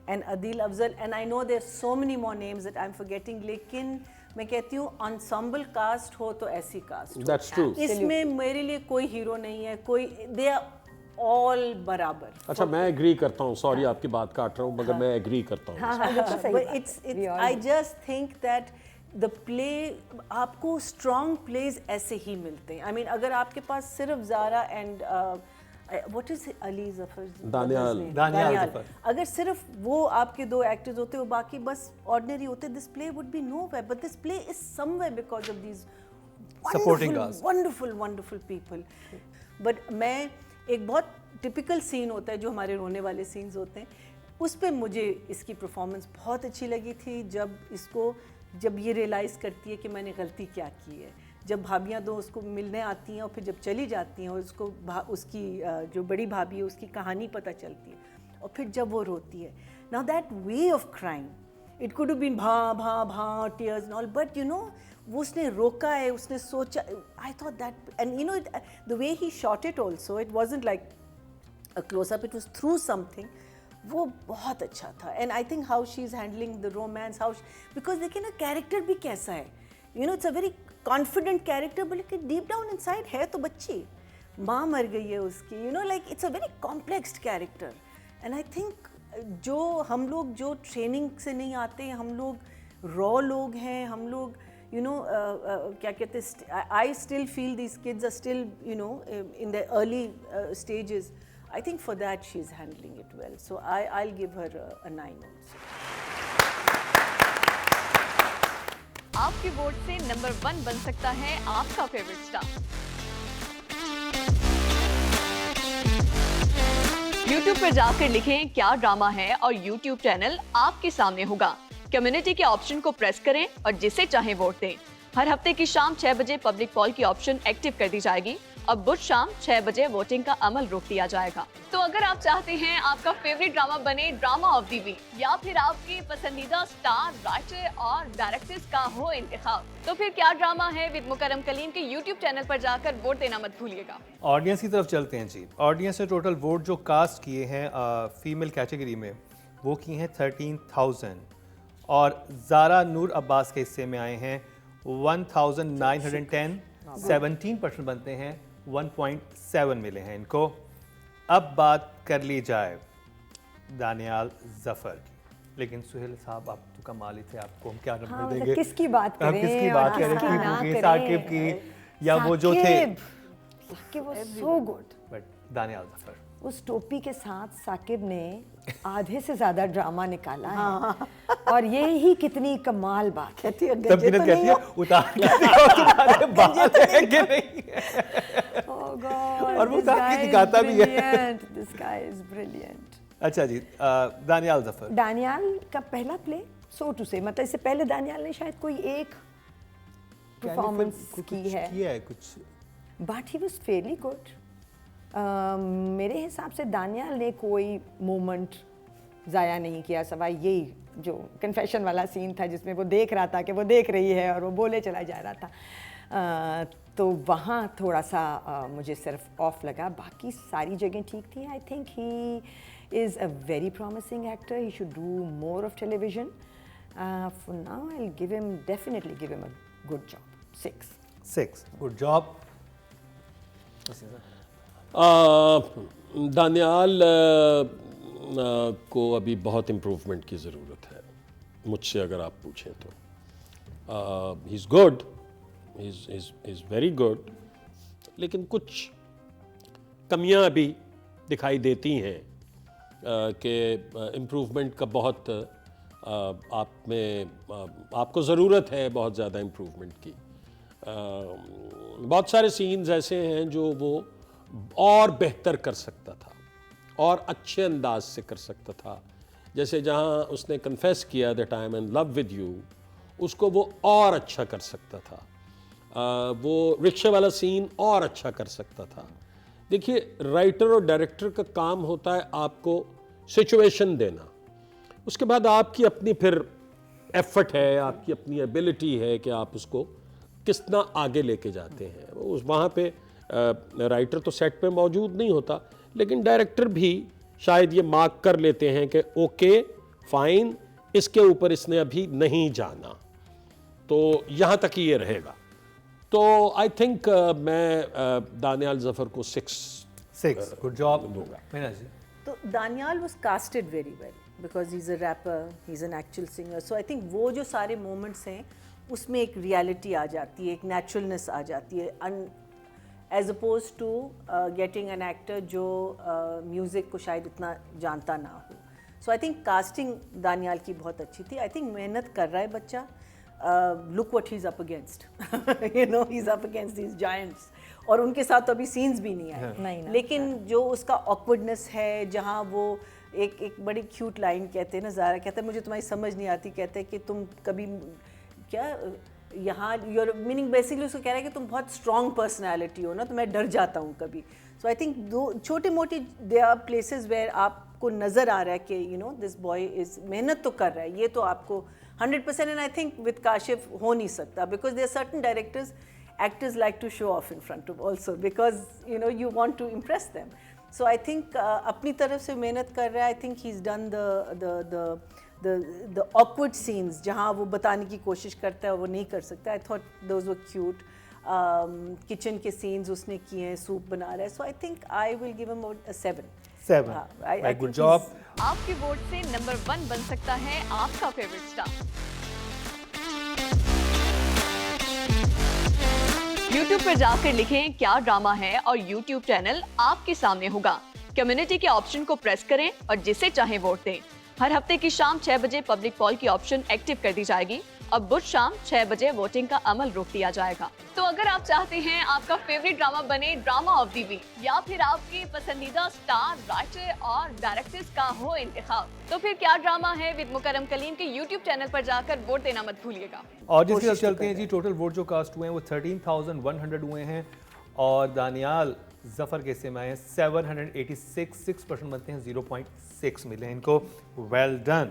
and Adil Afzal, and I know there's so many more names that I'm forgetting, लेकिन मैं कहती हूँ ensemble cast हो तो ऐसी cast हो। That's true. इसमें मेरे लिए कोई हीरो नहीं है, कोई they are all बराबर। अच्छा, मैं एग्री करता हूँ, सॉरी आपकी बात काट रहा हूँ, मगर मैं एग्री करता हूँ। But it's I just think that the play, आपको strong plays ऐसे ही मिलते हैं। I mean अगर आपके पास सिर्फ Zaara and what is Ali Zafar, Daniyal Zafar, अगर सिर्फ वो आपके 2 एक्टर्स होते वो बाकी बस ऑर्डिनरी होते, this play would be nowhere, but this play is somewhere because of these supporting cast, wonderful people. But मैं एक बहुत टिपिकल सीन होता है जो हमारे रोने वाले सीन्स होते हैं, उस पे मुझे इसकी परफॉर्मेंस बहुत अच्छी लगी थी। जब ये रियलाइज़ करती है कि मैंने गलती क्या की है, जब भाभियाँ दो उसको मिलने आती हैं और फिर जब चली जाती हैं और उसको उसकी जो बड़ी भाभी है उसकी कहानी पता चलती है, और फिर जब वो रोती है, now that way of crying, it could have been भा भा भा tears and all, but you know वो उसने रोका है, उसने सोचा। I thought that, and you know the way he shot it also, it wasn't like a close up, it was through something, वो बहुत अच्छा था। And I think how she is handling the romance, how, because देखिए ना character भी कैसा है, you know it's a very confident character, बल्कि डीप डाउन इनसाइड है तो बच्ची, माँ मर गई है उसकी, you know like it's a very complex character. And I think जो हम लोग जो ट्रेनिंग से नहीं आते, हम लोग रॉ लोग हैं, हम लोग यू नो क्या कहते हैं, I still feel these kids are still you know in the early stages. I think for that she's handling it well. So I'll give her a 9 also. आपके वोट से number 1 बन सकता है आपका favourite star. YouTube पर जाकर लिखें क्या ड्रामा है और YouTube चैनल आपके सामने होगा। कम्युनिटी के ऑप्शन को प्रेस करें और जिसे चाहे वोट दें। हर हफ्ते की शाम 6 बजे पब्लिक पॉल की ऑप्शन एक्टिव कर दी जाएगी और बुध शाम 6 बजे वोटिंग का अमल रोक दिया जाएगा। तो अगर आप चाहते हैं आपका फेवरेट ड्रामा बने ड्रामा ऑफ द वीक, या फिर आपके पसंदीदा स्टार, राइटर और डायरेक्टर्स का हो इंतखाब, तो फिर क्या ड्रामा है विद मुकरम कलीम के YouTube चैनल पर जाकर वोट देना मत भूलिएगा। ऑडियंस की तरफ चलते हैं जी। ऑडियंस ने टोटल वोट जो कास्ट किए हैं फीमेल कैटेगरी में, वो किए हैं 13,000, और ज़ारा नूर अब्बास के हिस्से में आए हैं 1,910, 17% बनते हैं, 1.7 मिले हैं इनको। अब बात कर ली जाए दानियाल जफर की, लेकिन सुहेल साहब आप तो कमाल ही थे, आपको हम क्या नंबर मतलब देंगे? किसकी बात हम करें किसकी और बात करें? किसकी ना टीपू की, करें? साकिब की, या वो जो थे? Saqib was so good। But Daniyal Zafar, उस टोपी के साथ साकिब ने आधे से ज्यादा ड्रामा निकाला है, और ये ही कितनी कमाल बात है। कहती है तब गंजे किन्नत तो कहती नहीं है हो। उतार के दिखाओ तुम्हारे बाल हैं कि नहीं है। Oh God, और वो this उतार guy के is दिखाता भी है। brilliant, this guy is brilliant। अच्छा जी, दानियाल जफर, दानियाल का पहला प्ले, सो टू से, मतलब इससे पहले दानियाल ने शायद कोई एक परफॉर्मेंस की है, किया है कुछ, but he was fairly good. मेरे हिसाब से दानियाल ने कोई मोमेंट ज़ाया नहीं किया, सवाई यही जो कन्फेशन वाला सीन था जिसमें वो देख रहा था कि वो देख रही है और वो बोले चला जा रहा था, तो वहाँ थोड़ा सा मुझे सिर्फ ऑफ लगा, बाकी सारी जगह ठीक थी। I think he is a very promising actor, he should do more of television. For now I will give him, definitely give him a good job, 6 good job. Daniyal को अभी बहुत इम्प्रूवमेंट की ज़रूरत है, मुझसे अगर आप पूछें तो। He is good, he is very good, लेकिन कुछ कमियां अभी दिखाई देती हैं कि इम्प्रूवमेंट का बहुत आप में आपको ज़रूरत है बहुत ज़्यादा इम्प्रूवमेंट की। बहुत सारे सीन्स ऐसे हैं जो वो और बेहतर कर सकता था और अच्छे अंदाज से कर सकता था, जैसे जहाँ उसने कन्फेस किया that I am in love with you, उसको वो और अच्छा कर सकता था। वो रिक्शे वाला सीन और अच्छा कर सकता था। देखिए, राइटर और डायरेक्टर का काम होता है आपको सिचुएशन देना, उसके बाद आपकी अपनी फिर एफर्ट है, आपकी अपनी एबिलिटी है कि आप उसको कितना आगे लेके जाते हैं। उस वहाँ पे राइटर तो सेट पे मौजूद नहीं होता, लेकिन डायरेक्टर भी शायद ये मार्क कर लेते हैं कि ओके फाइन, इसके ऊपर इसने अभी नहीं जाना, तो यहाँ तक ही ये रहेगा। तो आई थिंक मैं दानियाल जफर को 6 गुड जॉब दूंगा। मीना जी, तो Daniyal was casted very well because he's a rapper, he's an actual singer, so I think वो जो सारे moments हैं उसमें एक reality आ जाती है, एक naturalness आ जाती है, as opposed to getting an actor जो music को शायद उतना जानता ना हो। So I think casting Daniyal की बहुत अच्छी थी। I think मेहनत कर रहा है बच्चा। Look what he's up against, you know, he's up against these giants, और उनके साथ तो अभी सीन्स भी नहीं आए नहीं ना, लेकिन जो उसका ऑकवर्डनेस है, जहाँ वो एक बड़ी क्यूट लाइन कहते हैं ना, ज़ारा कहता है मुझे तुम्हारी समझ नहीं आती, कहते हैं कि तुम कभी क्या यहाँ योर मीनिंग बेसिकली उसको कह रहा है कि तुम बहुत स्ट्रॉन्ग पर्सनैलिटी हो ना, तो मैं डर जाता हूँ कभी। सो आई थिंक दो छोटे मोटे दे आर प्लेसेस वेयर आपको नज़र आ रहा है कि you know this boy is मेहनत तो कर रहा है, ये तो आपको 100%। And I think with Kashif हो नहीं सकता, because there certain directors actors like to show off in front of also, because you know you want to impress them. So I think अपनी तरफ से मेहनत कर रहा है. I think he's done the awkward scenes जहाँ वो बताने की कोशिश करता है वो नहीं कर सकता. I thought those were cute. Kitchen के scenes उसने किए हैं, सूप बना रहा है. So I think I will give him a 7. 7. I Good think job. आपके वोट से नंबर 1 बन सकता है आपका फेवरेट स्टार. YouTube पर जाकर लिखें क्या ड्रामा है और YouTube चैनल आपके सामने होगा. कम्युनिटी के ऑप्शन को प्रेस करें और जिसे चाहे वोट दें. हर हफ्ते की शाम 6 बजे पब्लिक पॉल की ऑप्शन एक्टिव कर दी जाएगी और बुध शाम 6 बजे वोटिंग का अमल रोक दिया जाएगा. तो अगर आप चाहते हैं आपका फेवरेट ड्रामा बने ड्रामा ऑफ द वीक या फिर आपके पसंदीदा स्टार, राइटर और डायरेक्टर्स का हो इंतखाब, तो फिर क्या ड्रामा है विद मुकरम कलीम के YouTube चैनल पर जाकर वोट देना मत भूलिएगा. और जिसके साथ चलते हैं जी, टोटल वोट जो कास्ट हुए हैं वो 13,100 हुए हैं और दानियाल जफर के हिस्से में आए हैं 786. 6% बनते हैं, 0.6 मिले हैं इनको. Well done.